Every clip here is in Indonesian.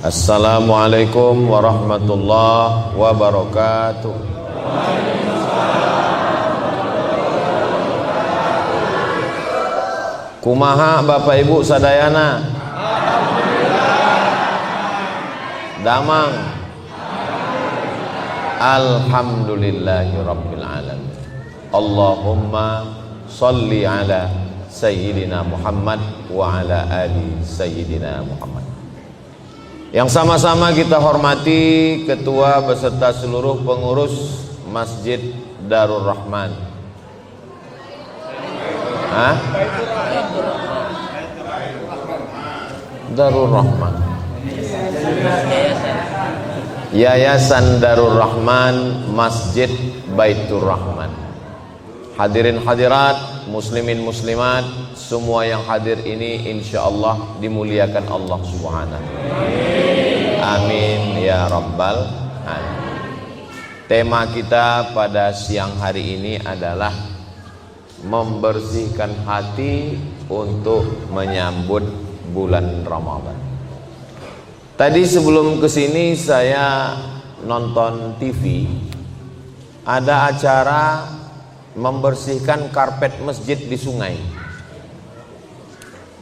Assalamualaikum warahmatullahi wabarakatuh. Kumaha Bapak Ibu sadayana? Damang. Alhamdulillahirabbil alamin. Allahumma sholli ala sayyidina Muhammad wa ala ali sayyidina Muhammad. Yang sama-sama kita hormati ketua beserta seluruh pengurus Masjid Darur Rahman. Darur Rahman. Yayasan Darur Rahman Masjid Baitur Rahman. Hadirin hadirat, muslimin muslimat, semua yang hadir ini insyaallah dimuliakan Allah Subhanahu. Amin ya rabbal alamin. Tema kita pada siang hari ini adalah membersihkan hati untuk menyambut bulan Ramadan. Tadi sebelum kesini saya nonton TV, ada acara membersihkan karpet masjid di sungai.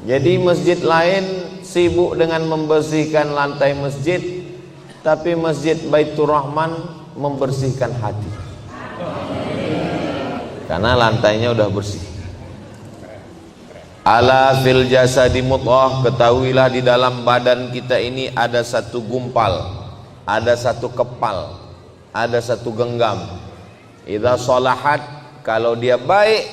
Jadi masjid lain sibuk dengan membersihkan lantai masjid, tapi Masjid Baitur Rahman membersihkan hati. Karena lantainya udah bersih. Ala fil jasadi mudghah, ketahuilah di dalam badan kita ini ada satu gumpal, ada satu kepal, ada satu genggam. Idza shalahat, kalau dia baik,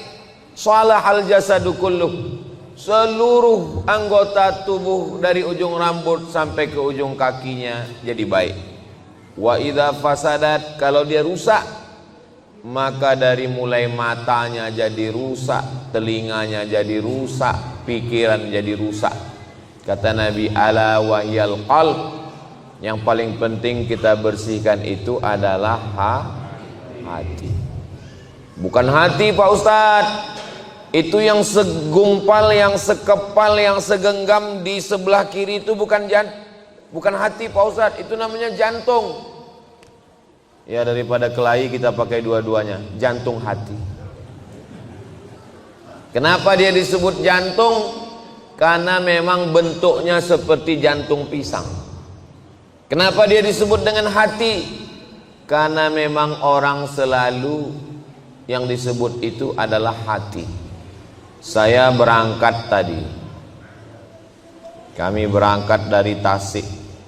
shalahal jasadu kulluh, seluruh anggota tubuh dari ujung rambut sampai ke ujung kakinya jadi baik. Wa idza fasadat, kalau dia rusak, maka dari mulai matanya jadi rusak, telinganya jadi rusak, pikiran jadi rusak. Kata Nabi, ala wahyal qalb, yang paling penting kita bersihkan itu adalah hati. Bukan hati Pak Ustadz, itu yang segumpal, yang sekepal, yang segenggam di sebelah kiri itu bukan hati Pak Ustadz, itu namanya jantung. Ya, daripada kelahi kita pakai dua-duanya, jantung hati. Kenapa dia disebut jantung? Karena memang bentuknya seperti jantung pisang. Kenapa dia disebut dengan hati? Karena memang orang selalu yang disebut itu adalah hati. Saya berangkat tadi, kami berangkat dari Tasik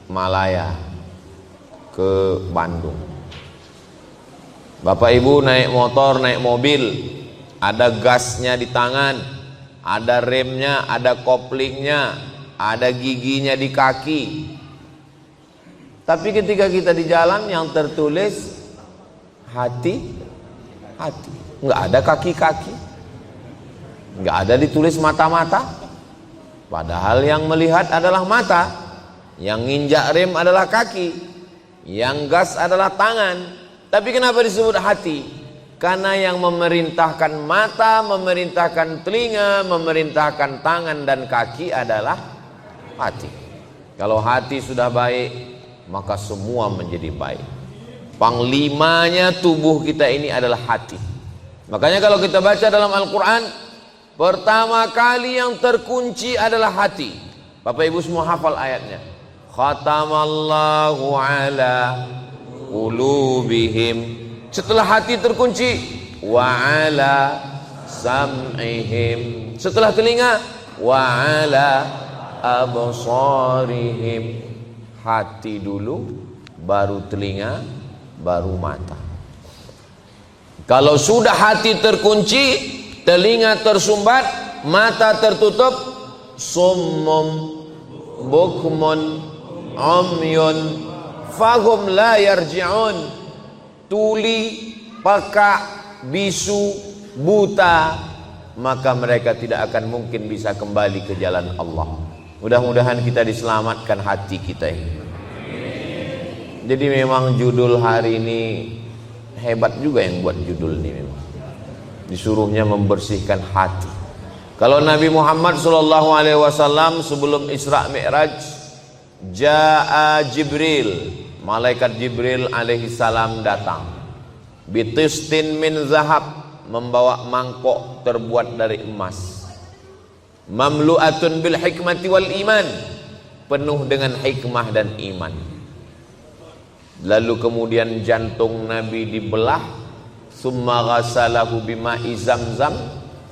Malaya ke Bandung. Bapak Ibu naik motor, naik mobil, ada gasnya di tangan, ada remnya, ada koplingnya, ada giginya di kaki. Tapi ketika kita di jalan yang tertulis hati, nggak ada kaki-kaki, nggak ada ditulis mata-mata. Padahal yang melihat adalah mata, yang nginjak rem adalah kaki, yang gas adalah tangan. Tapi kenapa disebut hati? Karena yang memerintahkan mata, memerintahkan telinga, memerintahkan tangan dan kaki adalah hati. Kalau hati sudah baik, maka semua menjadi baik. Panglimanya tubuh kita ini adalah hati. Makanya kalau kita baca dalam Al-Quran, pertama kali yang terkunci adalah hati. Bapak Ibu semua hafal ayatnya. Khatamallahu ala qulubihim. Setelah hati terkunci, wa ala sam'ihim. Setelah telinga, wa ala absarihim. Hati dulu, baru telinga, baru mata. Kalau sudah hati terkunci, telinga tersumbat, mata tertutup, summum bukmun umyun fahum la yarji'un, tuli, peka, bisu, buta, maka mereka tidak akan mungkin bisa kembali ke jalan Allah. Mudah-mudahan kita diselamatkan hati kita ini. Jadi memang judul hari ini hebat juga yang buat judul ini memang. Disuruhnya membersihkan hati. Kalau Nabi Muhammad SAW sebelum Isra Mi'raj Ja'a Jibril, malaikat Jibril alaihi salam datang. Bitistin min zahab, membawa mangkok terbuat dari emas. Mamlu'atun bil hikmati wal iman, penuh dengan hikmah dan iman. Lalu kemudian jantung Nabi dibelah, summa ghasalahu bima'i zamzam,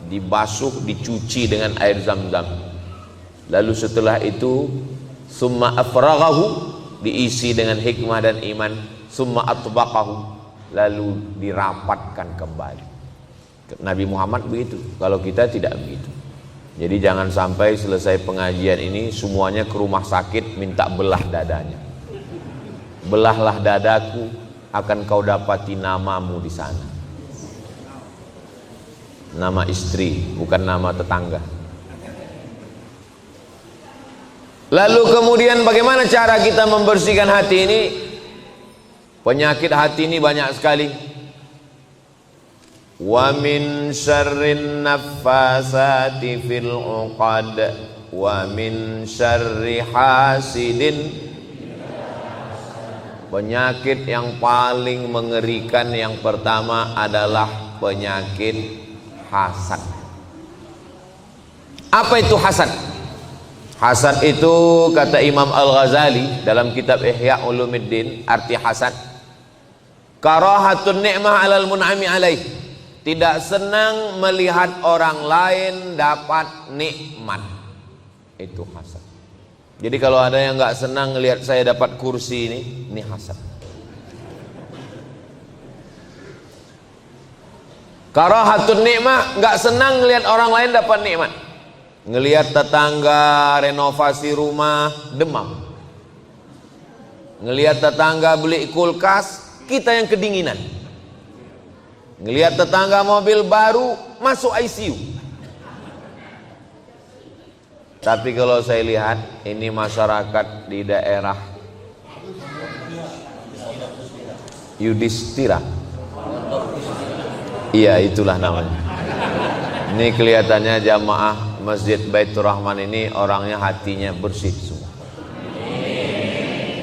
dibasuh, dicuci dengan air zam-zam. Lalu setelah itu summa afraghahu, diisi dengan hikmah dan iman, summa atbaqahu, lalu dirapatkan kembali. Nabi Muhammad begitu, kalau kita tidak begitu. Jadi jangan sampai selesai pengajian ini semuanya ke rumah sakit minta belah dadanya. Belahlah dadaku, akan kau dapati namamu di sana. Nama istri, bukan nama tetangga. Lalu kemudian bagaimana cara kita membersihkan hati ini? Penyakit hati ini banyak sekali. Wa min syarrin naffasati fil 'uqad wa min syarri hasidin. Penyakit yang paling mengerikan yang pertama adalah penyakit hasad. Apa itu hasad? Hasad itu kata Imam Al-Ghazali dalam kitab Ihya Ulumuddin, arti hasad, karahatun ni'mah 'alal mun'ami 'alaih, tidak senang melihat orang lain dapat nikmat. Itu hasad. Jadi kalau ada yang nggak senang melihat saya dapat kursi ini hasad. Karahatun nikmah, nggak senang melihat orang lain dapat nikmat. Ngelihat tetangga renovasi rumah, demam. Ngelihat tetangga beli kulkas, kita yang kedinginan. Ngelihat tetangga mobil baru, masuk ICU. Tapi kalau saya lihat ini masyarakat di daerah Yudhistira, iya itulah namanya. Ini kelihatannya jamaah Masjid Baitur Rahman ini orangnya hatinya bersih semua.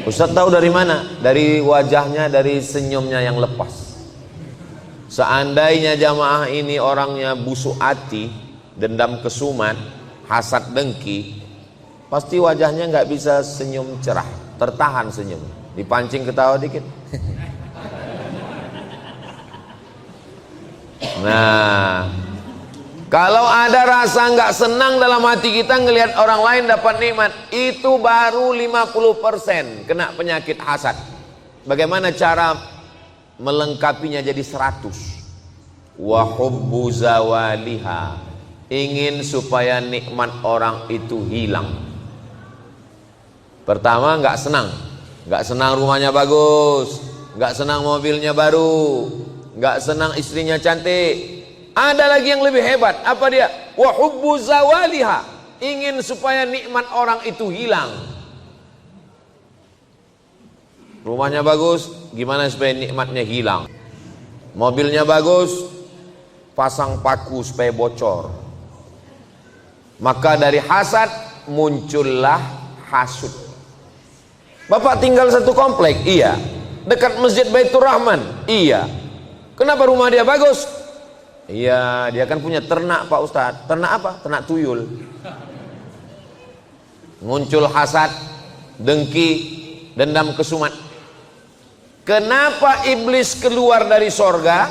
Ustaz tahu dari mana? Dari wajahnya, dari senyumnya yang lepas. Seandainya jamaah ini orangnya busuk hati, dendam kesumat, hasad dengki, pasti wajahnya nggak bisa senyum cerah, tertahan senyum, dipancing ketawa dikit. Nah, kalau ada rasa nggak senang dalam hati kita ngelihat orang lain dapat nikmat, itu baru 50% kena penyakit hasad. Bagaimana cara melengkapinya jadi 100? Wa hubbu zawaliha, ingin supaya nikmat orang itu hilang. Pertama nggak senang rumahnya bagus, nggak senang mobilnya baru, nggak senang istrinya cantik. Ada lagi yang lebih hebat, apa dia? Wa hubbu zawaliha, ingin supaya nikmat orang itu hilang. Rumahnya bagus, gimana supaya nikmatnya hilang? Mobilnya bagus, pasang paku supaya bocor. Maka dari hasad muncullah hasud. Bapak tinggal satu komplek, iya. Dekat Masjid Baitur Rahman, iya. Kenapa rumah dia bagus? Iya, dia kan punya ternak Pak Ustadz. Ternak apa? Ternak tuyul. Muncul hasad, dengki, dendam kesumat. Kenapa iblis keluar dari sorga?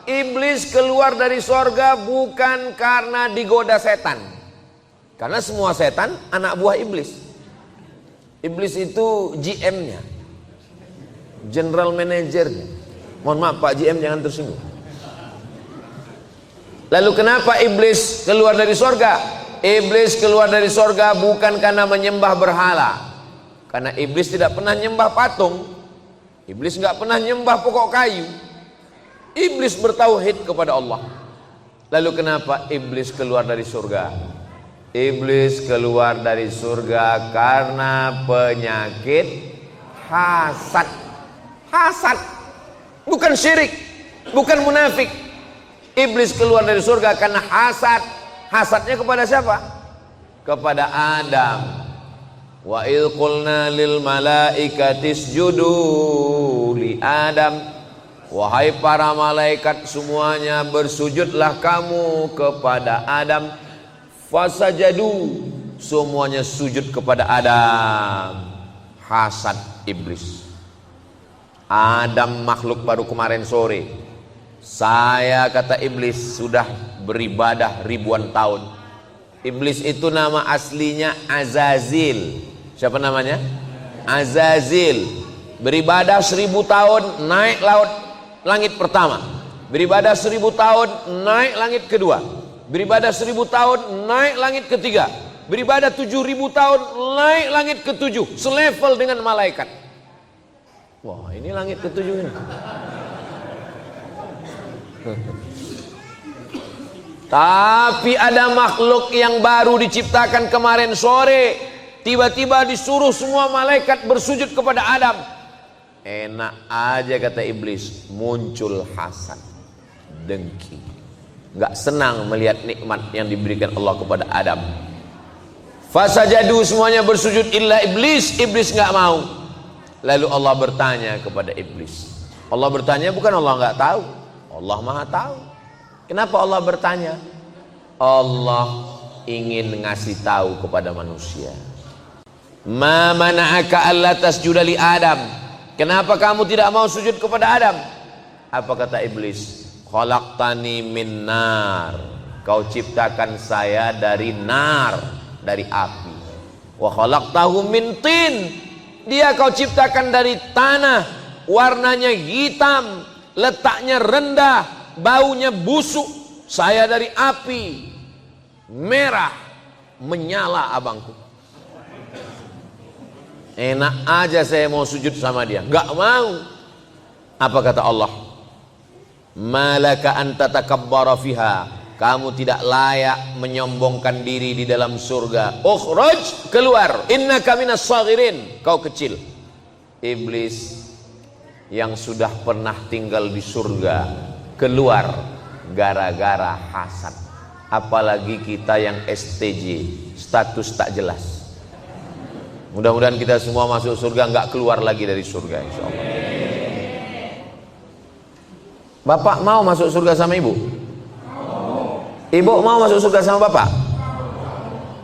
Iblis keluar dari sorga bukan karena digoda setan. Karena semua setan anak buah iblis. Iblis itu GM-nya, General Manager-nya. Mohon maaf Pak GM, jangan tersinggung. Lalu kenapa iblis keluar dari sorga? Iblis keluar dari sorga bukan karena menyembah berhala. Karena iblis tidak pernah nyembah patung. Iblis nggak pernah nyembah pokok kayu. Iblis bertauhid kepada Allah. Lalu kenapa iblis keluar dari surga? Iblis keluar dari surga karena penyakit hasad. Hasad, bukan syirik, bukan munafik. Iblis keluar dari surga karena hasad. Hasadnya kepada siapa? Kepada Adam. Wa idh qulna lil malaikati isjudu li Adam. Wahai para malaikat semuanya, bersujudlah kamu kepada Adam. Fasajadu, semuanya sujud kepada Adam. Hasad iblis. Adam makhluk baru kemarin sore. Saya, kata iblis, sudah beribadah ribuan tahun. Iblis itu nama aslinya Azazil. Siapa namanya? Azazil. Beribadah 1000 tahun, naik langit pertama. Beribadah 1000 tahun, naik langit kedua. Beribadah 1000 tahun, naik langit ketiga. Beribadah 7000 tahun, naik langit ketujuh. Selevel dengan malaikat. Wah, ini langit ketujuh ini. Tapi ada makhluk yang baru diciptakan kemarin sore. Tiba-tiba disuruh semua malaikat bersujud kepada Adam. Enak aja, kata iblis, muncul hasad, dengki, nggak senang melihat nikmat yang diberikan Allah kepada Adam. Fasajadu, semuanya bersujud illa iblis. Iblis nggak mau. Lalu Allah bertanya kepada iblis. Allah bertanya bukan Allah nggak tahu, Allah maha tahu. Kenapa Allah bertanya? Allah ingin ngasih tahu kepada manusia. Ma mana'aka alla tasjuda li Adam. Kenapa kamu tidak mau sujud kepada Adam? Apa kata iblis? Khalaqtani min nar. Kau ciptakan saya dari nar, dari api. Wa khalaqtahu min tin. Dia kau ciptakan dari tanah, warnanya hitam, letaknya rendah, baunya busuk. Saya dari api, merah, menyala abangku. Enak aja saya mau sujud sama dia, nggak mau. Apa kata Allah? Malaka anta takabbara fiha. Kamu tidak layak menyombongkan diri di dalam surga. Ukhraj, keluar. Innaka minas saghirin. Kau kecil. Iblis yang sudah pernah tinggal di surga keluar gara-gara hasad. Apalagi kita yang STJ, status tak jelas. Mudah-mudahan kita semua masuk surga, nggak keluar lagi dari surga, insya Allah. Bapak mau masuk surga sama ibu? Ibu mau masuk surga sama bapak?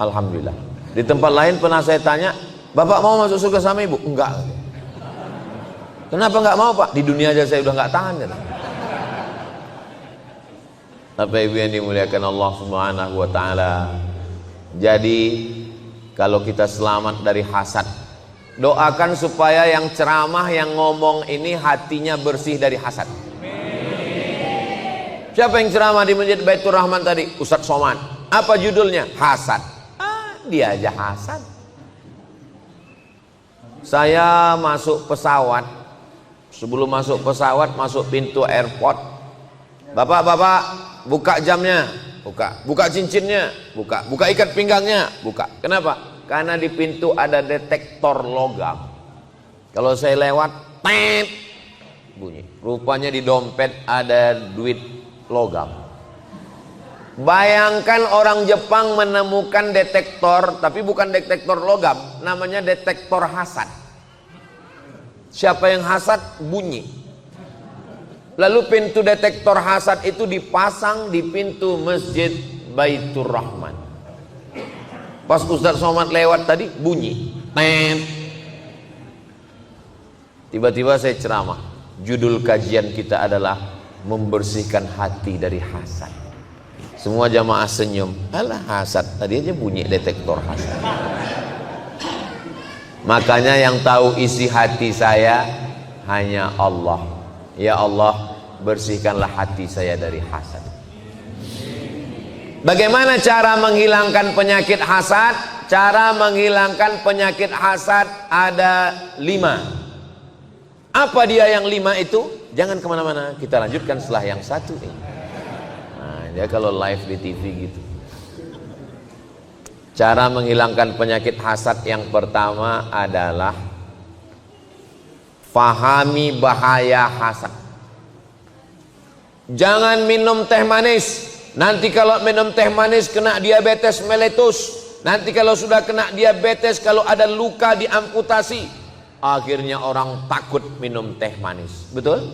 Alhamdulillah. Di tempat lain pernah saya tanya, bapak mau masuk surga sama ibu? Enggak. Kenapa enggak mau, Pak? Di dunia aja saya udah enggak tahan. Bapak Ibu yang dimuliakan Allah Subhanahu wa taala. Jadi kalau kita selamat dari hasad, doakan supaya yang ceramah, yang ngomong ini hatinya bersih dari hasad. Siapa yang ceramah di Masjid Baitur Rahman tadi? Ustadz Somad. Apa judulnya? Hasad. Dia aja hasad. Saya masuk pesawat. Sebelum masuk pesawat, masuk pintu airport. Bapak, buka jamnya. Buka cincinnya. Buka ikat pinggangnya. Buka. Kenapa? Karena di pintu ada detektor logam. Kalau saya lewat, tet, bunyi. Rupanya di dompet ada duit logam. Bayangkan orang Jepang menemukan detektor, tapi bukan detektor logam, namanya detektor hasad. Siapa yang hasad? Bunyi. Lalu pintu detektor hasad itu dipasang di pintu Masjid Baitur Rahman. Pas Ustadz Somad lewat tadi, bunyi. Tiba-tiba saya ceramah. Judul kajian kita adalah membersihkan hati dari hasad. Semua jamaah senyum. Alah, hasad, tadi aja bunyi detektor hasad. Makanya yang tahu isi hati saya hanya Allah. Ya Allah, bersihkanlah hati saya dari hasad. Bagaimana cara menghilangkan penyakit hasad? Cara menghilangkan penyakit hasad ada 5. Apa dia yang 5 itu? Jangan kemana-mana, kita lanjutkan setelah yang satu ini. Nah, dia kalau live di TV gitu. Cara menghilangkan penyakit hasad yang pertama adalah fahami bahaya hasad. Jangan minum teh manis. Nanti kalau minum teh manis kena diabetes meletus. Nanti kalau sudah kena diabetes, kalau ada luka diamputasi, akhirnya orang takut minum teh manis. Betul?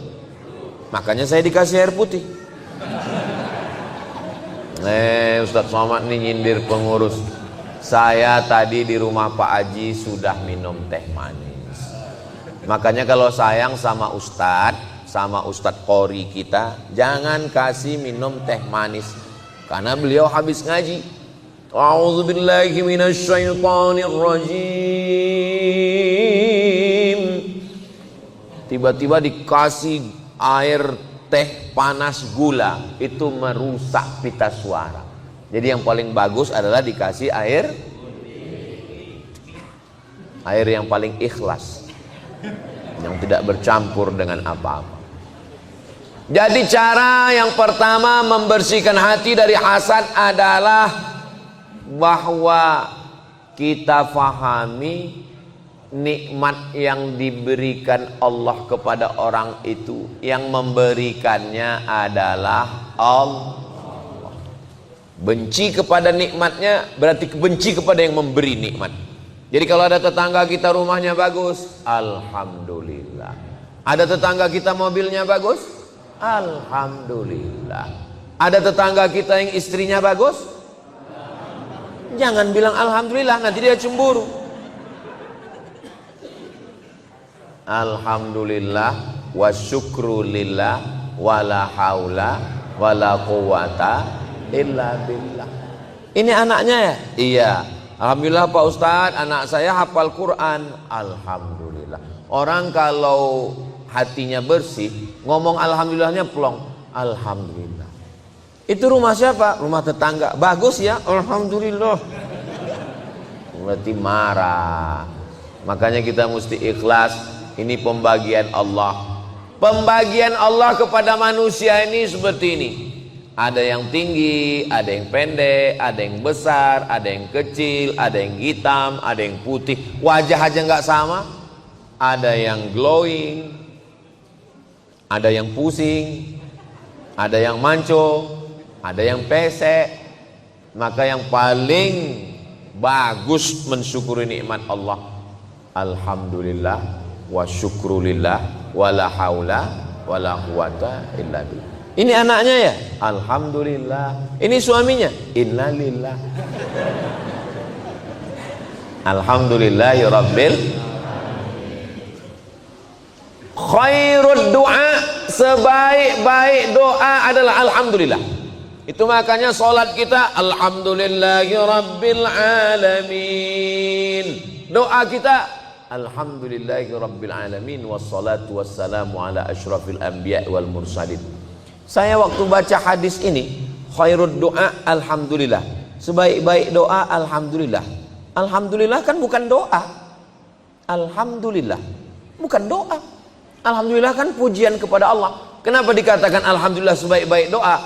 Makanya saya dikasih air putih. Ustadz Somad nih nyindir pengurus. Saya tadi di rumah Pak Haji sudah minum teh manis. Makanya kalau sayang sama Ustadz Qori kita, jangan kasih minum teh manis, karena beliau habis ngaji. A'udzubillahi minasyaitonirrajim. Tiba-tiba dikasih air teh panas gula, itu merusak pita suara. Jadi yang paling bagus adalah dikasih air yang paling ikhlas, yang tidak bercampur dengan apa-apa. Jadi cara yang pertama membersihkan hati dari hasad adalah bahwa kita fahami nikmat yang diberikan Allah kepada orang itu, yang memberikannya adalah Allah. Benci kepada nikmatnya berarti benci kepada yang memberi nikmat. Jadi kalau ada tetangga kita rumahnya bagus, alhamdulillah. Ada tetangga kita mobilnya bagus, alhamdulillah. Ada tetangga kita yang istrinya bagus, jangan bilang alhamdulillah, nanti dia cemburu. Alhamdulillah wa syukrulillah wala haula wala quwata illa billah. Ini anaknya ya? Iya. Alhamdulillah Pak Ustadz, anak saya hafal Quran. Alhamdulillah. Orang kalau hatinya bersih, ngomong alhamdulillahnya plong. Alhamdulillah. Itu rumah siapa? Rumah tetangga. Bagus ya? Alhamdulillah. Berarti marah. Makanya kita mesti ikhlas. Ini pembagian Allah. Pembagian Allah kepada manusia ini seperti ini. Ada yang tinggi, ada yang pendek, ada yang besar, ada yang kecil, ada yang hitam, ada yang putih. Wajah aja nggak sama. Ada yang glowing, ada yang pusing, ada yang mancung, ada yang pesek. Maka yang paling bagus mensyukuri nikmat Allah, alhamdulillah wa syukrulillah wala haula wala quwata illa billah. Ini anaknya ya, alhamdulillah. Ini suaminya, innalillah. Alhamdulillahirabbil. Khairud doa, sebaik-baik doa adalah alhamdulillah. Itu makanya salat kita alhamdulillahirabbil alamin. Doa kita alhamdulillahirabbil alamin wassalatu wassalamu ala asyrafil anbiya wal mursalin. Saya waktu baca hadis ini, khairud doa alhamdulillah, sebaik-baik doa alhamdulillah. Alhamdulillah kan bukan doa. Alhamdulillah bukan doa. Alhamdulillah kan pujian kepada Allah. Kenapa dikatakan alhamdulillah sebaik-baik doa?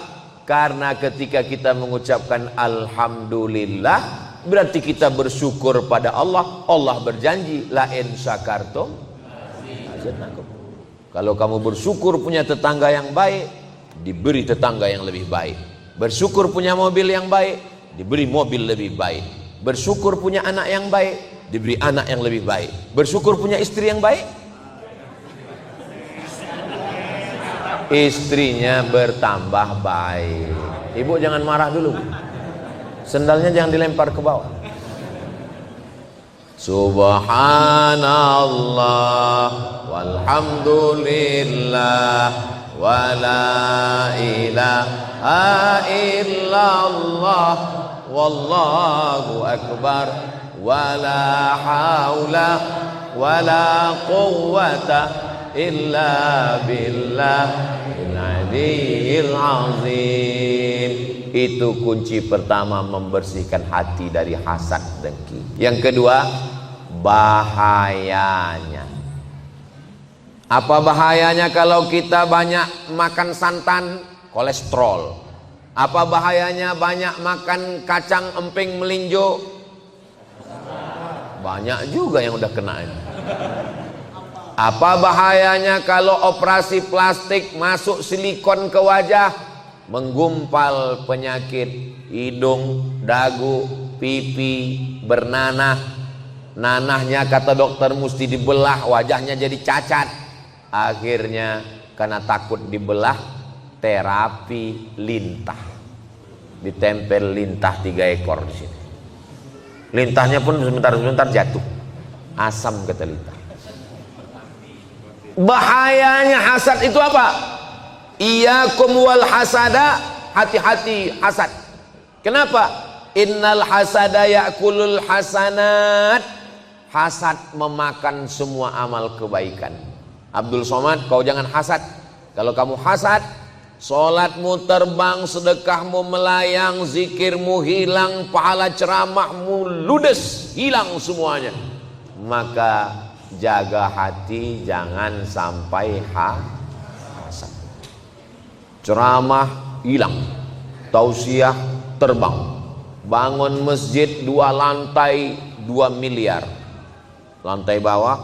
Karena ketika kita mengucapkan alhamdulillah, berarti kita bersyukur pada Allah. Allah berjanji, la in syakartum azidannakum. Kalau kamu bersyukur punya tetangga yang baik, diberi tetangga yang lebih baik. Bersyukur punya mobil yang baik, diberi mobil lebih baik. Bersyukur punya anak yang baik, diberi anak yang lebih baik. Bersyukur punya istri yang baik, istrinya bertambah baik. Ibu jangan marah dulu, sendalnya jangan dilempar ke bawah. Subhanallah walhamdulillah wala ilaha illallah wallahu akbar wala haula wala quwwata illa billahil aliyyil azim. Itu kunci pertama membersihkan hati dari hasad dengki. Yang kedua, bahayanya. Apa bahayanya kalau kita banyak makan santan? Kolesterol. Apa bahayanya banyak makan kacang emping melinjo? Banyak juga yang udah kena ini. Apa bahayanya kalau operasi plastik masuk silikon ke wajah, menggumpal penyakit hidung, dagu, pipi bernanah, nanahnya kata dokter mesti dibelah, wajahnya jadi cacat. Akhirnya karena takut dibelah, terapi lintah, ditempel lintah 3 ekor di sini. Lintahnya pun sebentar-sebentar jatuh, asam kata lintah. Bahayanya hasad itu apa? Iyyakum wal hasada, hati-hati hasad. Kenapa? Innal hasada ya'kulul hasanat. Hasad memakan semua amal kebaikan. Abdul Somad, kau jangan hasad. Kalau kamu hasad, sholatmu terbang, sedekahmu melayang, zikirmu hilang, pahala ceramahmu ludes, hilang semuanya. Maka jaga hati, jangan sampai hasad. Ceramah hilang, tausiah terbang, bangun masjid 2 lantai 2 miliar, lantai bawah,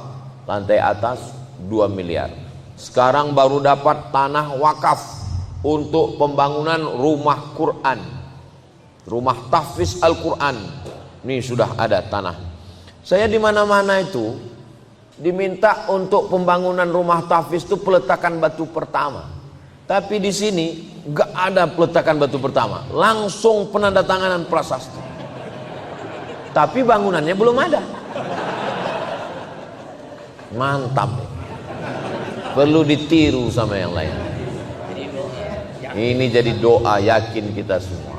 lantai atas 2 miliar. Sekarang baru dapat tanah wakaf untuk pembangunan rumah Quran, rumah tahfiz Al-Quran. Ini sudah ada tanah. Saya di mana-mana itu diminta untuk pembangunan rumah tahfiz itu peletakan batu pertama. Tapi di sini nggak ada peletakan batu pertama, langsung penandatanganan prasasti. Tapi bangunannya belum ada. Mantap. Perlu ditiru sama yang lain. Ini jadi doa yakin kita semua.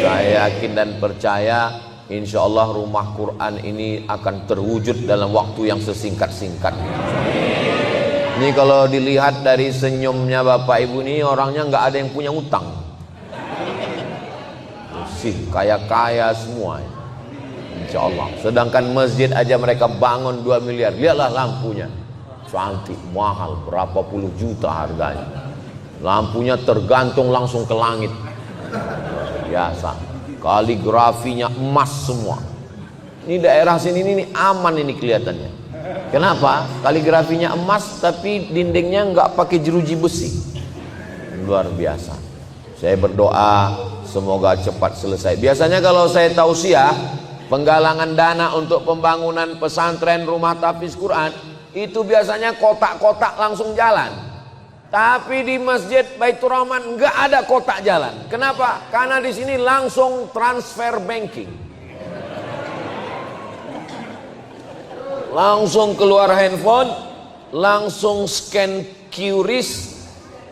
Saya yakin dan percaya insya Allah rumah Quran ini akan terwujud dalam waktu yang sesingkat-singkatnya. Ini kalau dilihat dari senyumnya Bapak Ibu ini, orangnya nggak ada yang punya utang. Sih kaya-kaya semua, insya Allah. Sedangkan masjid aja mereka bangun 2 miliar. Lihatlah lampunya, cantik, mahal, berapa puluh juta harganya. Lampunya tergantung langsung ke langit. Biasa. Kaligrafinya emas semua. Ini daerah sini ini aman ini kelihatannya. Kenapa? Kaligrafinya emas tapi dindingnya nggak pakai jeruji besi. Luar biasa. Saya berdoa semoga cepat selesai. Biasanya kalau saya tausiah penggalangan dana untuk pembangunan pesantren rumah tahfiz Quran, itu biasanya kotak-kotak langsung jalan. Tapi di Masjid Baitur Rahman nggak ada kotak jalan. Kenapa? Karena di sini langsung transfer banking. Langsung keluar handphone, langsung scan QRIS,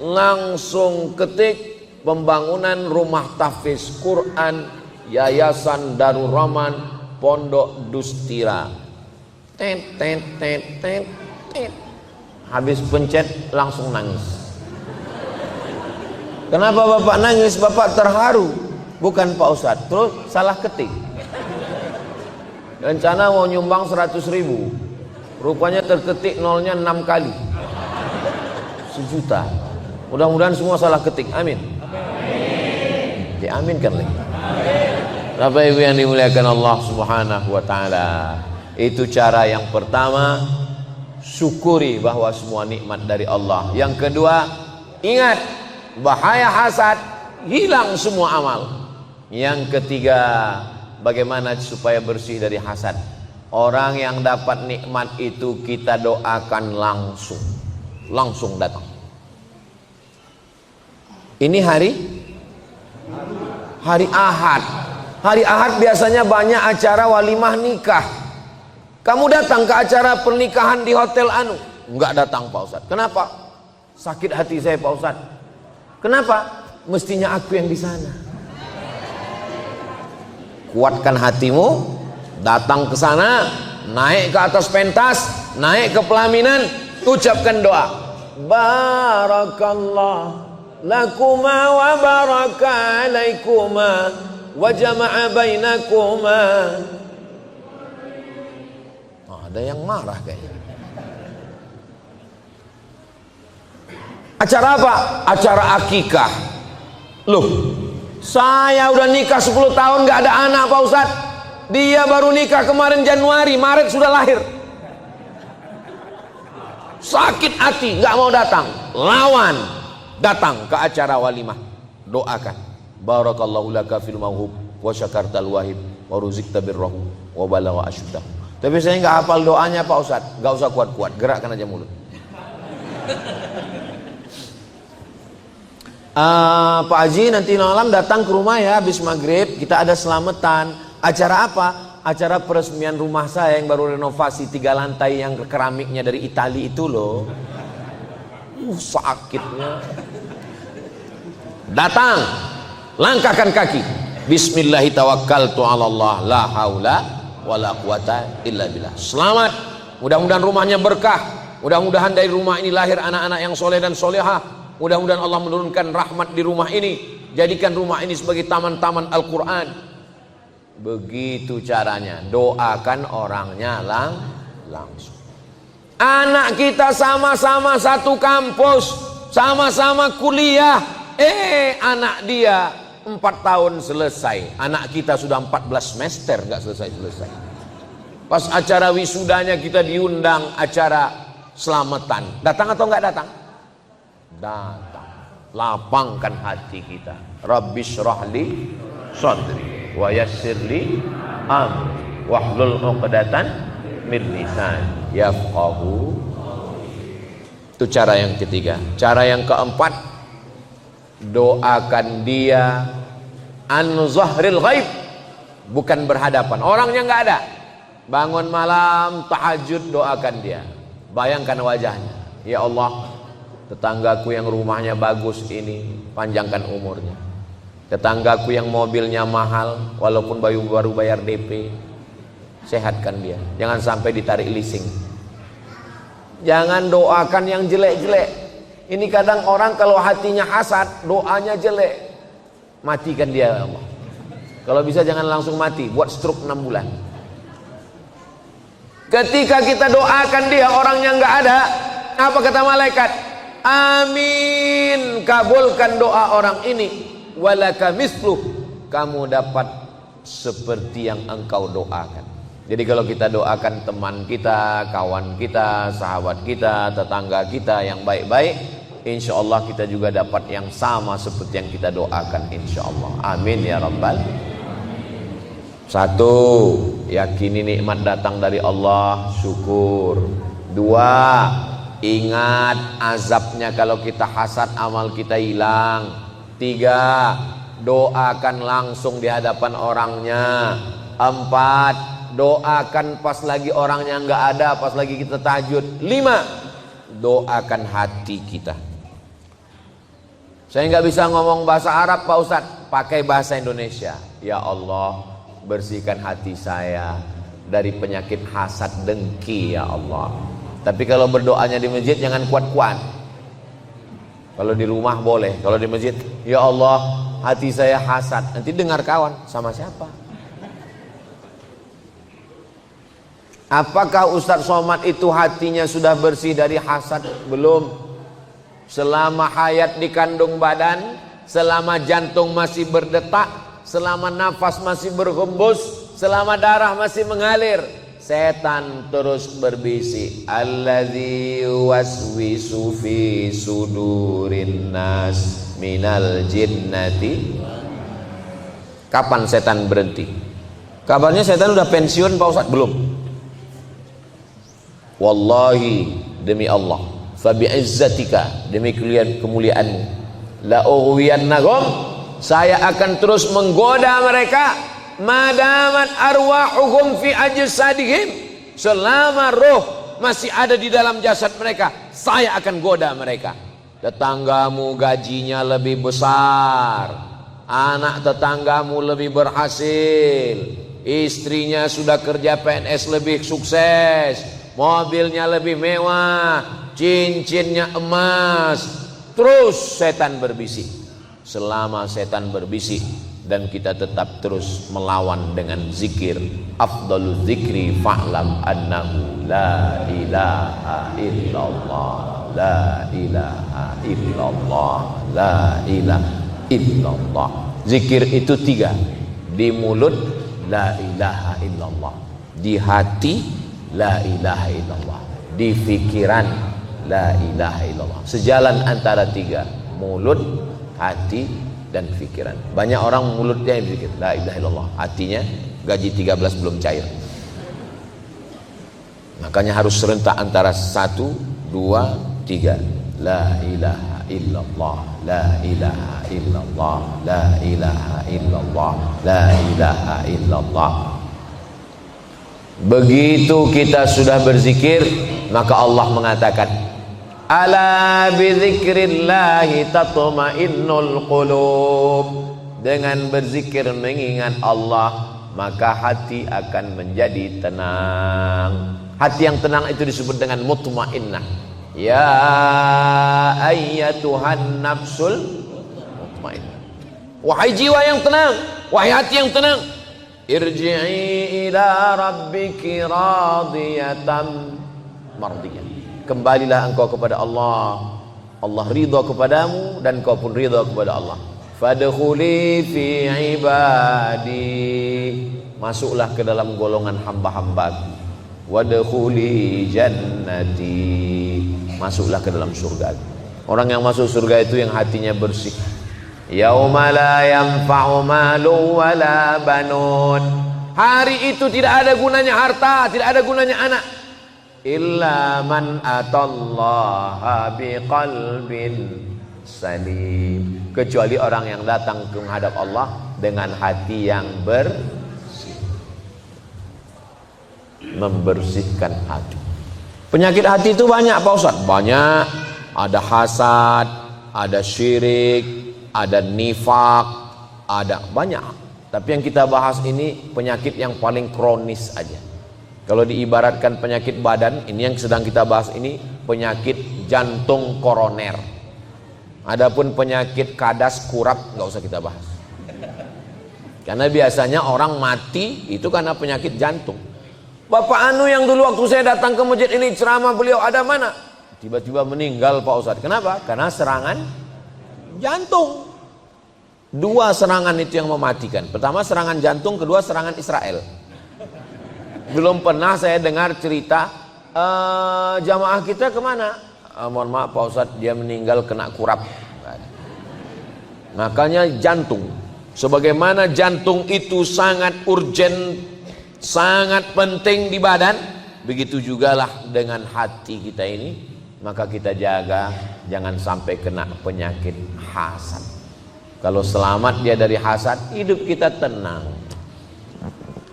langsung ketik pembangunan rumah tahfiz Quran Yayasan Darul Rahman Pondok Dustira. Tet tet tet tet tet. Habis pencet langsung nangis. Kenapa Bapak nangis? Bapak terharu. Bukan Pak Ustadz. Terus salah ketik. Rencana mau nyumbang 100.000, rupanya terketik nolnya 6 kali. 1 juta. Mudah-mudahan semua salah ketik. Amin. Diaminkan lagi. Bapak Ibu yang dimuliakan Allah Subhanahu wa taala. Itu cara yang pertama, syukuri bahwa semua nikmat dari Allah. Yang kedua, ingat bahaya hasad, hilang semua amal. Yang ketiga, bagaimana supaya bersih dari hasad? Orang yang dapat nikmat itu kita doakan langsung datang. Ini hari Ahad. Hari Ahad biasanya banyak acara walimah nikah. Kamu datang ke acara pernikahan di Hotel Anu? Enggak datang Pak Ustadz. Kenapa? Sakit hati saya Pak Ustadz. Kenapa? Mestinya aku yang di sana. Kuatkan hatimu, datang ke sana, naik ke atas pentas, naik ke pelaminan, ucapkan doa. Barakallah lakuma wa baraka alaikuma wa jama'a bainakuma. Ada yang marah kayaknya. Acara apa? Acara akikah. Loh, saya udah nikah 10 tahun gak ada anak Pak Ustadz. Dia baru nikah kemarin Januari, Maret sudah lahir. Sakit hati, gak mau datang. Lawan, datang ke acara walimah. Doakan. Barakallahu laka fil mauhub wa syakartal wahib wa ruzikta birrahu wa balagha asyuddahu. Tapi saya nggak hafal doanya Pak Ustadz. Nggak usah kuat-kuat, gerakkan aja mulut. Pak Haji nanti malam datang ke rumah ya habis maghrib, kita ada selamatan. Acara apa? Acara peresmian rumah saya yang baru renovasi 3 lantai yang keramiknya dari Itali itu loh. Sakitnya. Datang, langkahkan kaki. Bismillahi tawakkaltu 'ala Allah, la haula wala quwata illa billah. Selamat. Mudah-mudahan rumahnya berkah. Mudah-mudahan dari rumah ini lahir anak-anak yang soleh dan solehah. Mudah-mudahan Allah menurunkan rahmat di rumah ini. Jadikan rumah ini sebagai taman-taman Al-Quran. Begitu caranya. Doakan orangnya langsung. Anak kita sama-sama satu kampus, sama-sama kuliah. Anak dia 4 tahun selesai. Anak kita sudah 14 semester gak selesai-selesai. Pas acara wisudanya kita diundang acara selamatan. Datang atau gak datang? Datang. Lapangkan hati kita. Rabbis shrahli sadri wa yassirli amri wahlul 'uqdatan min lisan yafqahu. Itu cara yang ketiga. Cara yang keempat, doakan dia an zahril ghaib, bukan berhadapan. Orangnya nggak ada. Bangun malam tahajud, doakan dia. Bayangkan wajahnya. Ya Allah, tetanggaku yang rumahnya bagus ini panjangkan umurnya. Tetanggaku yang mobilnya mahal walaupun baru bayar DP, sehatkan dia. Jangan sampai ditarik leasing. Jangan doakan yang jelek-jelek. Ini kadang orang kalau hatinya hasad, doanya jelek. Matikan dia ya Allah. Kalau bisa jangan langsung mati, buat stroke 6 bulan. Ketika kita doakan dia orangnya nggak ada, apa kata malaikat? Amin, kabulkan doa orang ini. Walaka misluh, kamu dapat seperti yang engkau doakan. Jadi kalau kita doakan teman kita, kawan kita, sahabat kita, tetangga kita yang baik-baik, insya Allah kita juga dapat yang sama seperti yang kita doakan, insya Allah. Amin ya Rabbal. Satu, yakini nikmat datang dari Allah, syukur. Dua, ingat azabnya kalau kita hasad, amal kita hilang. Tiga, doakan langsung di hadapan orangnya. Empat, doakan pas lagi orangnya nggak ada, pas lagi kita tahajud. Lima, doakan hati kita. Saya nggak bisa ngomong bahasa Arab Pak Ustadz, pakai bahasa Indonesia. Ya Allah, bersihkan hati saya dari penyakit hasad dengki ya Allah. Tapi kalau berdoanya di masjid jangan kuat-kuat. Kalau di rumah boleh, kalau di masjid, ya Allah, hati saya hasad. Nanti dengar kawan, sama siapa? Apakah Ustadz Somad itu hatinya sudah bersih dari hasad? Belum. Selama hayat di kandung badan, selama jantung masih berdetak, selama nafas masih berhembus, selama darah masih mengalir, setan terus berbisik. Allazi waswisu fi sudurin nas minal jinnati. Kapan setan berhenti? Kabarnya setan udah pensiun Pak Ustadz? Belum. Wallahi, demi Allah, fa bi'izzatika, demi kemuliaanmu, la ughwiyannahum, saya akan terus menggoda mereka, madamat arwahuhum fi ajsadihim, selama roh masih ada di dalam jasad mereka, saya akan goda mereka. Tetanggamu gajinya lebih besar, anak tetanggamu lebih berhasil, istrinya sudah kerja PNS lebih sukses, mobilnya lebih mewah, cincinnya emas. Terus setan berbisik. Selama setan berbisik dan kita tetap terus melawan dengan zikir, afdalul zikri fa'lam annahu la ilaha illallah, la ilaha illallah, la ilaha illallah. Zikir itu 3. Di mulut la ilaha illallah, di hati la ilaha illallah, di fikiran la ilaha illallah. Sejalan antara 3, mulut, hati, dan pikiran. Banyak orang mulutnya yang berzikir la ilaha illallah, hatinya gaji 13 belum cair. Makanya harus serentak antara 1, 2, 3. La ilaha illallah, la ilaha illallah, la ilaha illallah, la ilaha illallah. Begitu kita sudah berzikir, maka Allah mengatakan, ala bidzikrillahi tatma'innul qulub. Dengan berzikir mengingat Allah, maka hati akan menjadi tenang. Hati yang tenang itu disebut dengan mutmainnah. Ya ayyatuhan nafsul mutmainnah. Wahai jiwa yang tenang, wahai hati yang tenang, irji'i ila rabbiki radiyatan mardiyah. Kembalilah engkau kepada Allah. Allah ridha kepadamu dan kau pun ridha kepada Allah. Fadkhuli fi ibadi. Masuklah ke dalam golongan hamba-hambaku. Wadkhuli jannati. Masuklah ke dalam surga. Orang yang masuk surga itu yang hatinya bersih. Yauma la yanfa'u malu wala banun. Hari itu tidak ada gunanya harta, tidak ada gunanya anak. Illa man atallaha biqalbin salim. Kecuali orang yang datang ke menghadap Allah dengan hati yang bersih. Membersihkan hati. Penyakit hati itu banyak Pak Ustaz. Banyak. Ada hasad, ada syirik, ada nifak, ada banyak. Tapi yang kita bahas ini penyakit yang paling kronis aja. Kalau diibaratkan penyakit badan, ini yang sedang kita bahas ini penyakit jantung koroner. Adapun penyakit kadas kurap nggak usah kita bahas. Karena biasanya orang mati itu karena penyakit jantung. Bapak Anu yang dulu waktu saya datang ke masjid ini ceramah beliau ada mana? Tiba-tiba meninggal Pak Ustadz. Kenapa? Karena serangan jantung. 2 serangan itu yang mematikan. Pertama serangan jantung, kedua serangan Israel. Belum pernah saya dengar cerita jamaah kita kemana? Mohon maaf Pak Ustadz, dia meninggal kena kurap. Makanya jantung. Sebagaimana jantung itu sangat urgen, sangat penting di badan, begitu jugalah dengan hati kita ini. Maka kita jaga jangan sampai kena penyakit hasad. Kalau selamat dia dari hasad, hidup kita tenang.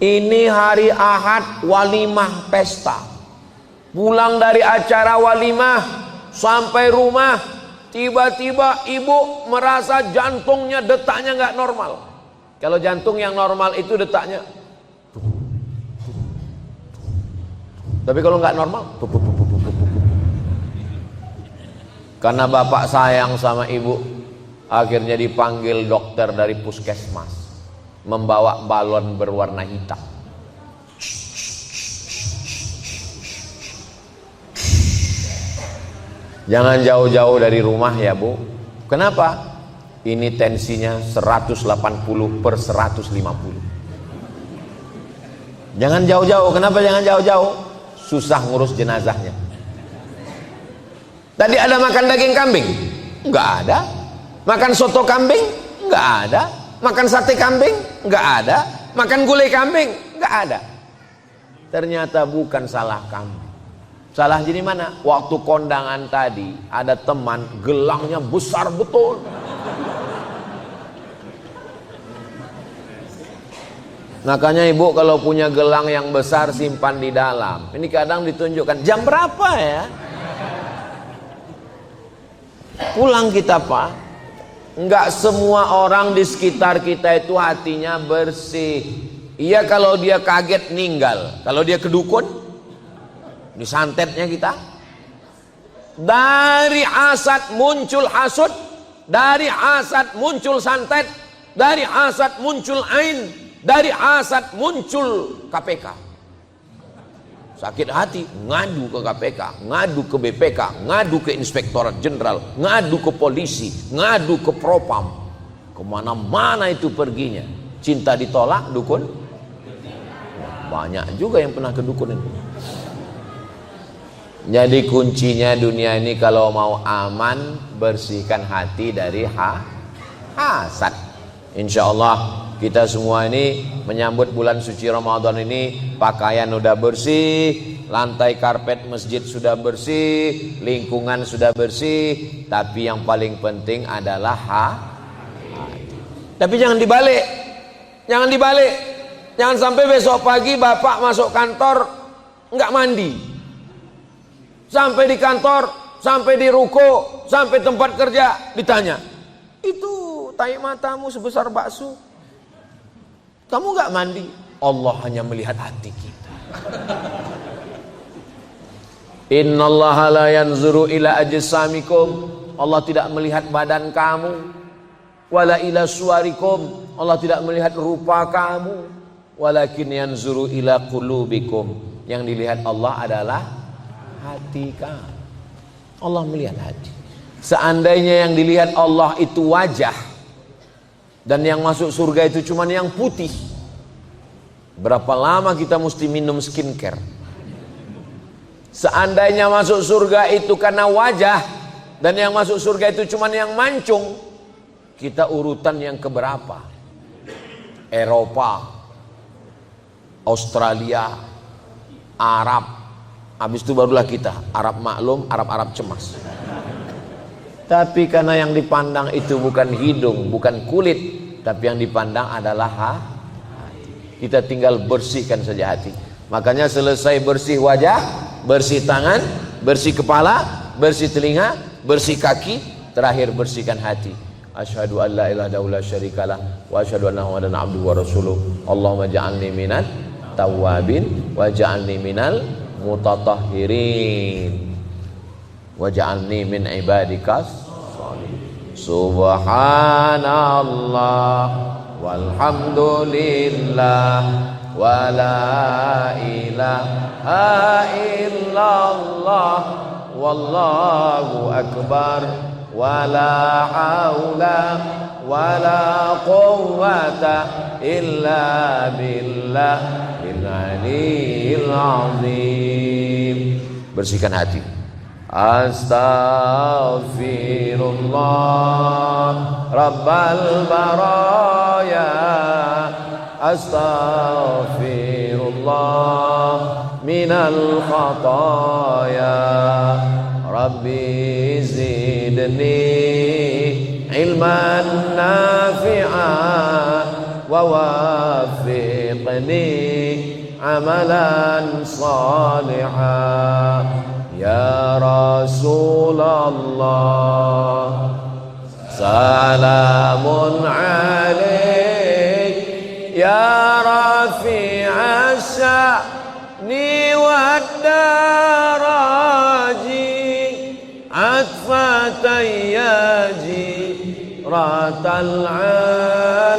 Ini hari Ahad walimah pesta. Pulang dari acara walimah sampai rumah, tiba-tiba ibu merasa jantungnya detaknya nggak normal. Kalau jantung yang normal itu detaknya. Tapi kalau nggak normal, karena bapak sayang sama ibu, akhirnya dipanggil dokter dari puskesmas, membawa balon berwarna hitam. Jangan jauh-jauh dari rumah ya Bu. Kenapa? Ini tensinya 180/150. Jangan jauh-jauh. Kenapa jangan jauh-jauh? Susah ngurus jenazahnya. Tadi ada makan daging kambing? Enggak ada. Makan soto kambing? Enggak ada. Makan sate kambing? Enggak ada. Makan gulai kambing? Enggak ada. Ternyata bukan salah kamu. Salah jadi mana? Waktu kondangan tadi ada teman gelangnya besar betul. Makanya ibu kalau punya gelang yang besar simpan di dalam. Ini kadang ditunjukkan jam berapa ya? Pulang kita Pak. Enggak semua orang di sekitar kita itu hatinya bersih. Iya kalau dia kaget ninggal. Kalau dia kedukun, disantetnya kita. Dari hasad muncul hasud, dari hasad muncul santet, dari hasad muncul ain, dari hasad muncul KPK. Sakit hati, ngadu ke KPK, ngadu ke BPK, ngadu ke Inspektorat Jenderal, ngadu ke polisi, ngadu ke Propam. Kemana-mana itu perginya. Cinta ditolak, dukun. Banyak juga yang pernah ke dukun itu. Jadi kuncinya dunia ini kalau mau aman, bersihkan hati dari hasad. Insya Allah kita semua ini menyambut bulan suci Ramadan ini, pakaian udah bersih, lantai karpet masjid sudah bersih, lingkungan sudah bersih, tapi yang paling penting adalah hati. Tapi jangan dibalik, jangan dibalik, jangan sampai besok pagi bapak masuk kantor nggak mandi, sampai di kantor, sampai di ruko, sampai tempat kerja ditanya, itu tai matamu sebesar bakso, kamu nggak mandi. Allah hanya melihat hati kita. Innallaha la yanzuru ila ajsamikum, Allah tidak melihat badan kamu, wala ila suwarikum, Allah tidak melihat rupa kamu, walakin yanzuru ila qulubikum, yang dilihat Allah adalah hati kamu. Allah melihat hati. Seandainya yang dilihat Allah itu wajah, dan yang masuk surga itu cuma yang putih, berapa lama kita mesti minum skincare? Seandainya masuk surga itu karena wajah, dan yang masuk surga itu cuma yang mancung, kita urutan yang keberapa? Eropa, Australia, Arab, habis itu barulah kita, Arab maklum, Arab cemas. Tapi karena yang dipandang itu bukan hidung, bukan kulit, tapi yang dipandang adalah hati. Kita tinggal bersihkan saja hati. Makanya selesai bersih wajah, bersih tangan, bersih kepala, bersih telinga, bersih kaki, terakhir bersihkan hati. Asyhadu an la ilaha illallah syarikalah wa asyhadu anna Muhammadan abduhu wa rasuluh. Allahumma ja'alni minat tawwabin wa ja'alni minal mutatahhirin wa ja'alni min ibadikas sholihin. Subhanallah walhamdulillah wa la ilaha illallah wallahu akbar wa la haula wa la quwwata illa billahil aliyyil azim. Bersihkan hati. Astaghfirullah Rabbal baraya, astaghfirullah minal khataya, Rabbi zidni ilman nafi'an wa waffiqni amalan salihan. Ya Rasulullah salamun alaik, ya rafi'as sya'ni wad daraji, atfatayyaji ratal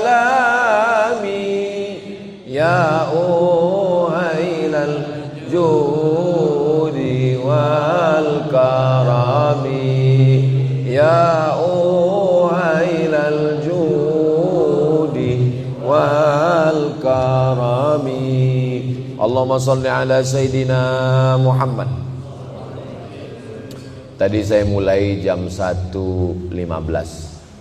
alami, ya uhailal judi wal karami, ya uhailal judi wal karami. Allahumma salli ala Sayyidina Muhammad. Tadi saya mulai jam 1.15,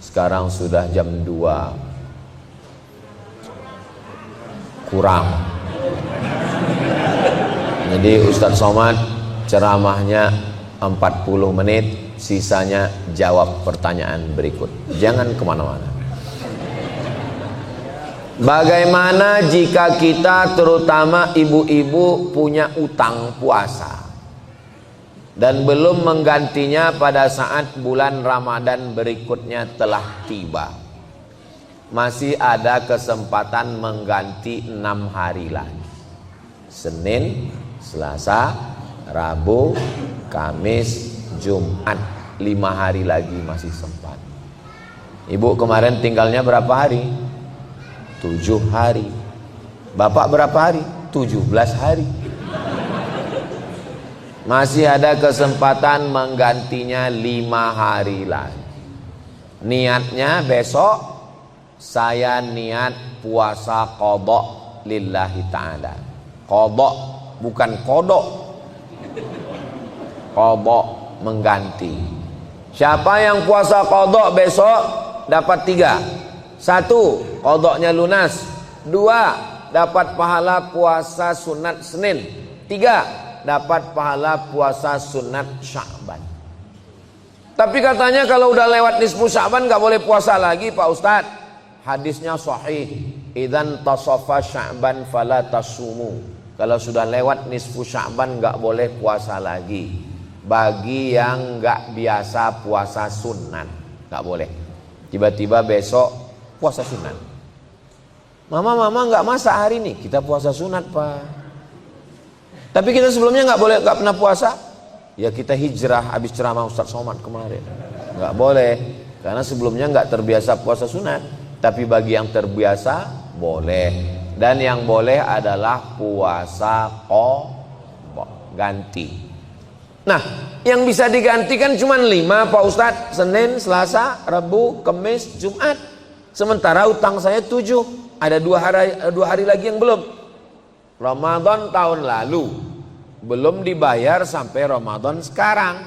sekarang sudah jam 2 kurang. Jadi Ustadz Somad ceramahnya 40 menit, sisanya jawab pertanyaan berikut. Jangan kemana-mana. Bagaimana jika kita, terutama ibu-ibu, punya utang puasa dan belum menggantinya pada saat bulan Ramadan berikutnya telah tiba? Masih ada kesempatan mengganti 6 hari lagi. Senin, Selasa, Rabu, Kamis, Jumat, 5 hari lagi masih sempat. Ibu kemarin tinggalnya berapa hari? 7 hari. Bapak berapa hari? 17 hari. Masih ada kesempatan menggantinya 5 hari lagi. Niatnya besok saya niat puasa qadha lillahi ta'ala. Qadha bukan kodok. Qadha mengganti. Siapa yang puasa qadha besok dapat 3. 1, qadanya lunas. 2, dapat pahala puasa sunat Senin. 3, dapat pahala puasa sunat Sya'ban. Tapi katanya kalau udah lewat nisfu Sya'ban nggak boleh puasa lagi Pak Ustadz. Hadisnya sahih. Idzan tasafa Sya'ban fala tasumu. Kalau sudah lewat nisfu Sya'ban nggak boleh puasa lagi. Bagi yang nggak biasa puasa sunat nggak boleh. Tiba-tiba besok puasa sunat. Mama nggak masak hari ini, kita puasa sunat Pak. Tapi kita sebelumnya nggak pernah puasa. Ya kita hijrah habis ceramah Ustaz Somad kemarin. Nggak boleh, karena sebelumnya nggak terbiasa puasa sunat. Tapi bagi yang terbiasa boleh. Dan yang boleh adalah puasa ganti. Nah, yang bisa digantikan cuma 5 Pak Ustadz. Senin, Selasa, Rabu, Kamis, Jumat. Sementara utang saya 7. Ada 2 hari lagi yang belum. Ramadan tahun lalu belum dibayar sampai Ramadan sekarang.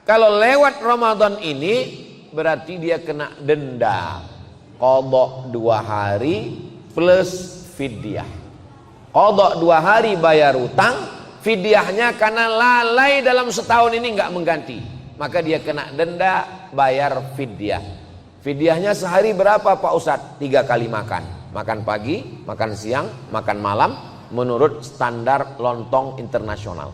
Kalau lewat Ramadan ini berarti dia kena denda. Qadha 2 hari plus fidyah. Qadha 2 hari bayar utang, fidyahnya karena lalai dalam setahun ini nggak mengganti, maka dia kena denda bayar fidyah. Fidyahnya sehari berapa Pak Ustadz? 3 kali makan. Makan pagi, makan siang, makan malam, menurut standar lontong internasional.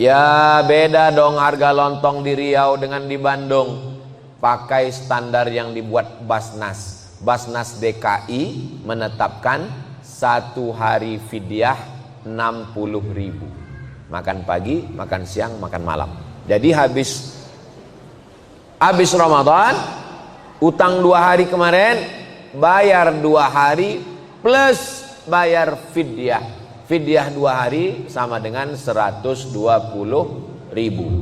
Ya beda dong harga lontong di Riau dengan di Bandung. Pakai standar yang dibuat Basnas. Basnas DKI menetapkan 1 hari fidyah 60.000. Makan pagi, makan siang, makan malam. Jadi habis Ramadan, utang 2 hari kemarin, bayar 2 hari plus bayar fidyah. Fidyah 2 hari sama dengan 120.000.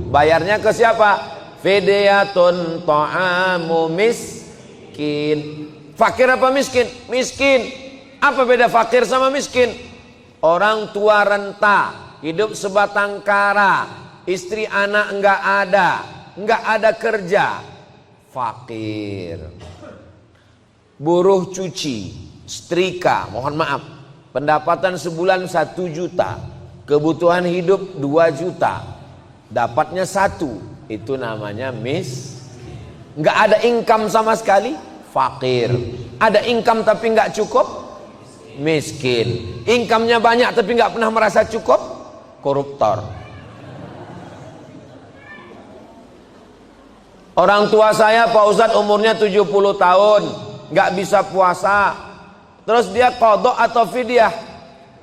Bayarnya ke siapa? Fidyatun ta'amu miskin. Fakir apa miskin? Miskin. Apa beda fakir sama miskin? Orang tua renta, hidup sebatang kara, istri anak enggak ada kerja, fakir. Buruh cuci, setrika, mohon maaf, pendapatan sebulan 1 juta, kebutuhan hidup 2 juta, dapatnya 1, itu namanya enggak ada income sama sekali, fakir. Ada income tapi enggak cukup, miskin. Income-nya banyak tapi enggak pernah merasa cukup, koruptor. Orang tua saya Pak Ustadz umurnya 70 tahun, nggak bisa puasa. Terus dia qadha atau fidyah?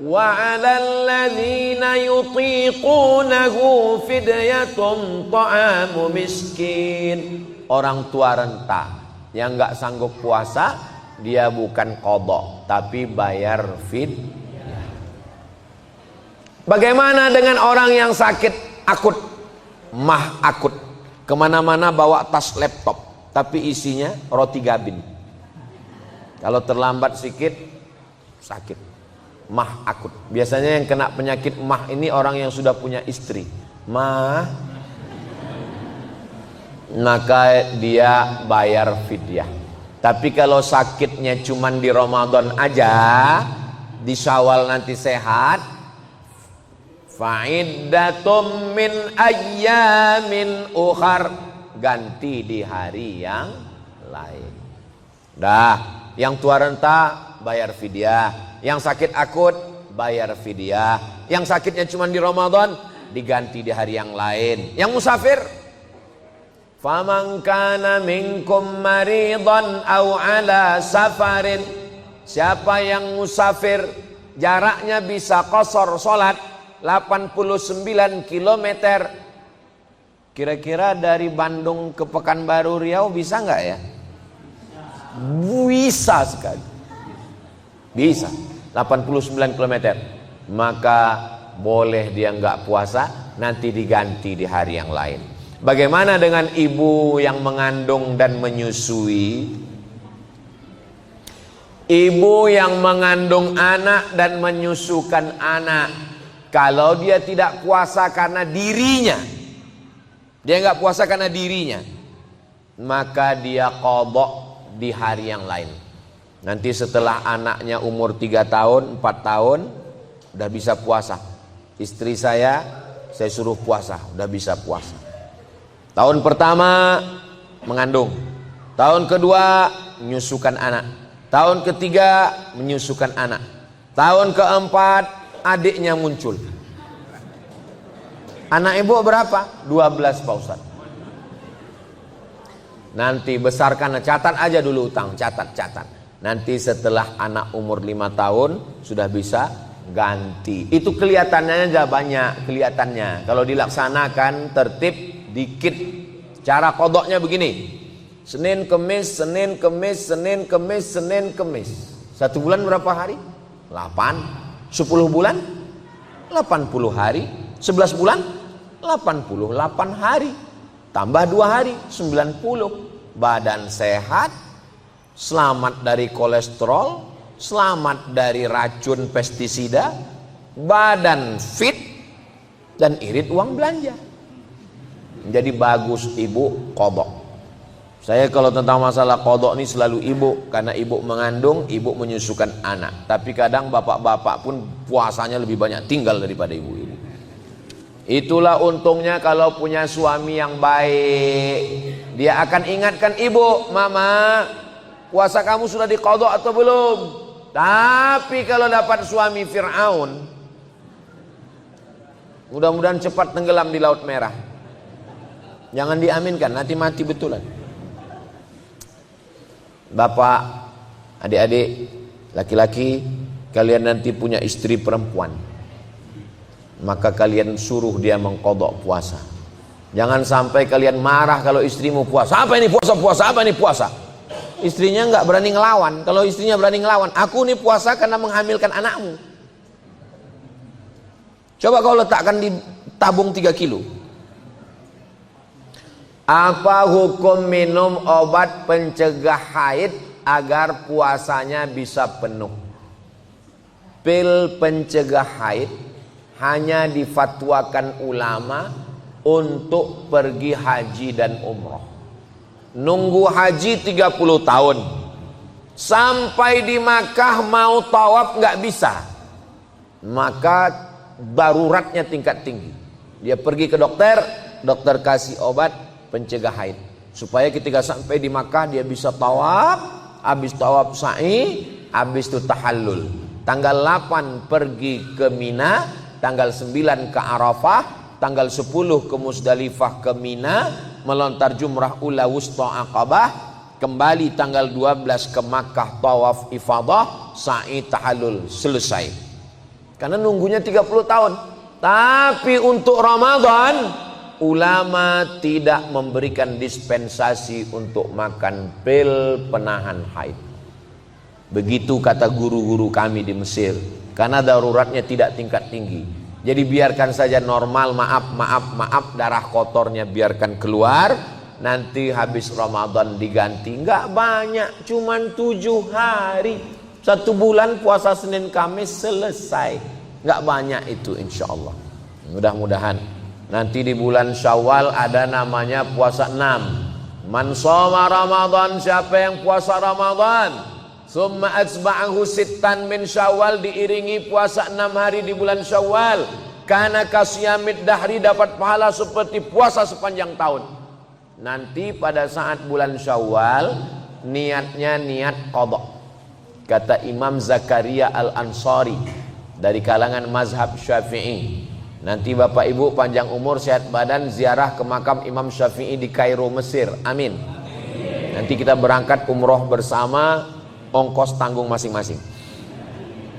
Wa 'alal ladzina yutiqunahu fidyatun ta'amu miskin. Orang tua renta yang nggak sanggup puasa, dia bukan qadha tapi bayar fidyah. Bagaimana dengan orang yang sakit akut, mah akut? Kemana-mana bawa tas laptop, tapi isinya roti gabin. Kalau terlambat sedikit, sakit. Mah akut. Biasanya yang kena penyakit mah ini orang yang sudah punya istri. Mah, maka dia bayar fidyah. Tapi kalau sakitnya cuman di Ramadan aja, di Syawal nanti sehat, fa'iddatum min ayyamin ukhar, ganti di hari yang lain. Dah, yang tua renta bayar fidyah, yang sakit akut bayar fidyah, yang sakitnya cuma di Ramadan diganti di hari yang lain. Yang musafir, faman kana minkum maridan aw ala safarin, siapa yang musafir jaraknya bisa qasar salat 89 km. Kira-kira dari Bandung ke Pekanbaru Riau bisa nggak ya? Bisa sekali. Bisa 89 km. Maka boleh dia nggak puasa, nanti diganti di hari yang lain. Bagaimana dengan ibu yang mengandung dan menyusui? Ibu yang mengandung anak dan menyusukan anak, kalau dia tidak puasa karena dirinya, dia nggak puasa karena dirinya, maka dia qadha di hari yang lain. Nanti setelah anaknya umur 3 tahun, 4 tahun udah bisa puasa. Istri saya suruh puasa, udah bisa puasa. Tahun pertama mengandung, tahun kedua menyusukan anak, tahun ketiga menyusukan anak, tahun keempat adiknya muncul. Anak ibu berapa? 12 Pak Ustaz. Nanti besarkan, catat aja dulu utang, catat. Nanti setelah anak umur 5 tahun sudah bisa ganti. Itu kelihatannya aja banyak kelihatannya. Kalau dilaksanakan tertib dikit. Cara kodoknya begini: Senin Kemis, Senin Kemis, Senin Kemis, Senin Kemis. 1 bulan berapa hari? 8. 10 bulan 80 hari. 11 bulan 88 hari. Tambah 2 hari 90. Badan sehat, selamat dari kolesterol, selamat dari racun pestisida, badan fit, dan irit uang belanja. Jadi bagus ibu qadha. Saya kalau tentang masalah qadha ini selalu ibu, karena ibu mengandung, ibu menyusukan anak. Tapi kadang bapak-bapak pun puasanya lebih banyak tinggal daripada ibu-ibu. Itulah untungnya kalau punya suami yang baik. Dia akan ingatkan ibu, mama, puasa kamu sudah diqadha atau belum? Tapi kalau dapat suami Fir'aun, mudah-mudahan cepat tenggelam di Laut Merah. Jangan diaminkan, nanti mati betulan. Bapak, adik-adik, laki-laki, kalian nanti punya istri perempuan, maka kalian suruh dia mengqadha puasa. Jangan sampai kalian marah kalau istrimu puasa. Apa ini puasa? Apa ini puasa? Istrinya nggak berani ngelawan. Kalau istrinya berani ngelawan, aku nih puasa karena menghamilkan anakmu. Coba kau letakkan di tabung 3 kilo. Apa hukum minum obat pencegah haid agar puasanya bisa penuh? Pil pencegah haid hanya difatwakan ulama untuk pergi haji dan umroh. Nunggu haji 30 tahun, sampai di Makkah mau tawaf nggak bisa, maka daruratnya tingkat tinggi. Dia pergi ke dokter, dokter kasih obat pencegah haid, supaya ketika sampai di Makkah dia bisa tawaf, habis tawaf sa'i, habis itu tahallul. Tanggal 8 pergi ke Mina, tanggal 9 ke Arafah, tanggal 10 ke Musdalifah ke Mina, melontar jumrah ula wusta aqabah, kembali tanggal 12 ke Makkah tawaf ifadah, sa'i tahallul, selesai. Karena nunggunya 30 tahun. Tapi untuk Ramadan, ulama tidak memberikan dispensasi untuk makan pil penahan haid. Begitu kata guru-guru kami di Mesir, karena daruratnya tidak tingkat tinggi. Jadi biarkan saja normal, maaf, darah kotornya biarkan keluar. Nanti habis Ramadan diganti. Enggak banyak, cuman 7 hari. 1 bulan puasa Senin Kamis selesai. Enggak banyak itu insya Allah. Mudah-mudahan nanti di bulan Syawal ada namanya puasa 6. Man shoma Ramadan, siapa yang puasa Ramadan, summa atsba'ahu sittan min Syawal, diiringi puasa 6 hari di bulan Syawal, kana kasyamid dahri, dapat pahala seperti puasa sepanjang tahun. Nanti pada saat bulan Syawal niatnya niat qadha. Kata Imam Zakaria Al-Ansari dari kalangan mazhab Syafi'i. Nanti Bapak Ibu panjang umur, sehat badan, ziarah ke makam Imam Syafi'i di Kairo, Mesir. Amin. Nanti kita berangkat umroh bersama, ongkos tanggung masing-masing.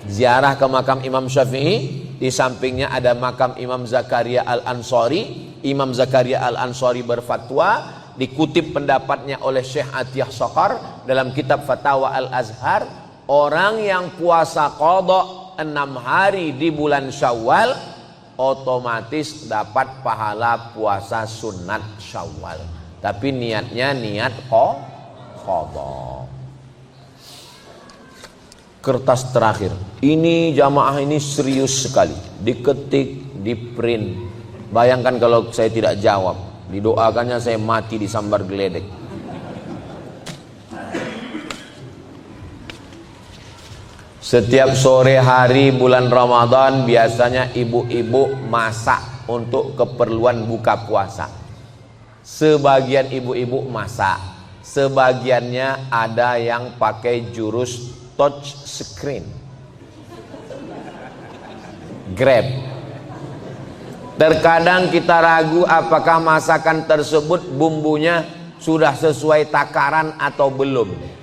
Ziarah ke makam Imam Syafi'i, di sampingnya ada makam Imam Zakaria Al-Ansari. Imam Zakaria Al-Ansari berfatwa, dikutip pendapatnya oleh Syekh Atiyah Sokhar dalam kitab Fatawa Al-Azhar, orang yang puasa qadha 6 hari di bulan Syawal otomatis dapat pahala puasa sunat Syawal, tapi niatnya niat qadha. Kertas terakhir ini, jamaah ini serius sekali, diketik, di print. Bayangkan kalau saya tidak jawab, didoakannya saya mati disambar geledek. Setiap sore hari bulan Ramadan biasanya ibu-ibu masak untuk keperluan buka puasa. Sebagian ibu-ibu masak, sebagiannya ada yang pakai jurus touch screen, Grab. Terkadang kita ragu apakah masakan tersebut bumbunya sudah sesuai takaran atau belum.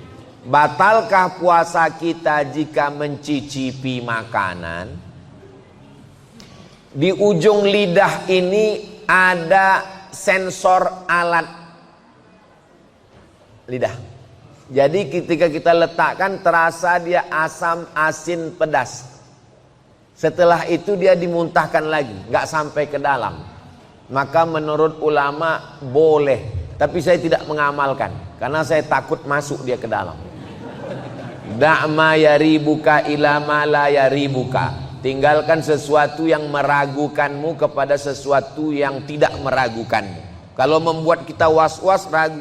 Batalkah puasa kita jika mencicipi makanan? Di ujung lidah ini ada sensor alat lidah. Jadi ketika kita letakkan terasa dia asam, asin, pedas. Setelah itu dia dimuntahkan lagi, nggak sampai ke dalam. Maka menurut ulama boleh, tapi saya tidak mengamalkan karena saya takut masuk dia ke dalam. Da'ma yaribuka ila ma la yaribuka. Tinggalkan sesuatu yang meragukanmu kepada sesuatu yang tidak meragukanmu. Kalau membuat kita was-was, ragu.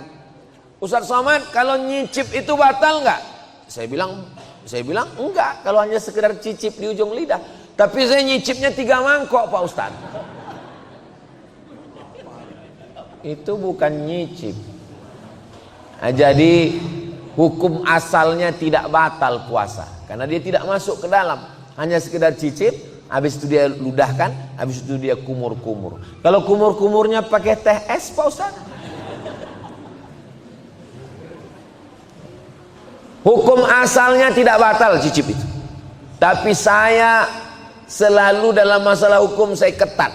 Ustaz Somad, kalau nyicip itu batal enggak? Saya bilang enggak, kalau hanya sekedar cicip di ujung lidah. Tapi saya nyicipnya 3 mangkok Pak Ustaz. Itu bukan nyicip. Nah, jadi hukum asalnya tidak batal puasa karena dia tidak masuk ke dalam, hanya sekedar cicip, habis itu dia ludahkan, habis itu dia kumur-kumur. Kalau kumur-kumurnya pakai teh es Pak Ustaz, hukum asalnya tidak batal cicip itu. Tapi saya selalu dalam masalah hukum saya ketat.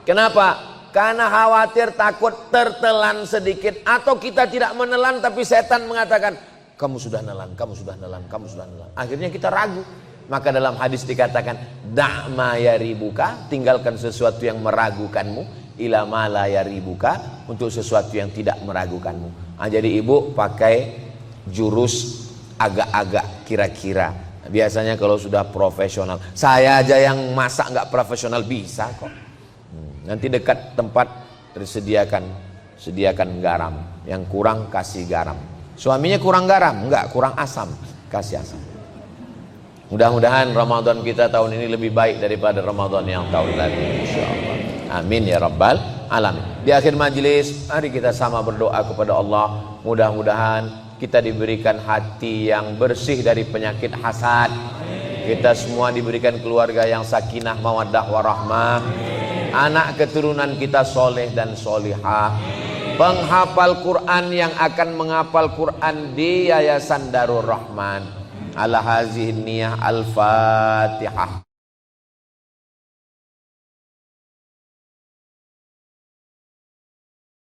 Kenapa? Karena khawatir takut tertelan sedikit, atau kita tidak menelan tapi setan mengatakan kamu sudah nelan, kamu sudah nelan, kamu sudah nelan. Akhirnya kita ragu. Maka dalam hadis dikatakan da'ma yaribuka, tinggalkan sesuatu yang meragukanmu, ila ma la yaribuka, untuk sesuatu yang tidak meragukanmu. Nah, jadi ibu pakai jurus agak-agak kira-kira. Biasanya kalau sudah profesional, saya aja yang masak nggak profesional bisa kok. Nanti dekat tempat sediakan garam, yang kurang kasih garam. Suaminya kurang garam, enggak, kurang asam, kasih asam. Mudah-mudahan Ramadan kita tahun ini lebih baik daripada Ramadan yang tahun lalu, insyaallah. Amin ya rabbal alamin. Di akhir majelis, mari kita sama berdoa kepada Allah. Mudah-mudahan kita diberikan hati yang bersih dari penyakit hasad. Kita semua diberikan keluarga yang sakinah, mawaddah, warahmah. Anak keturunan kita soleh dan solihah. Penghafal Quran yang akan menghafal Quran di Yayasan Darur Rahman. Ala hazihi niyah, al-Fatihah.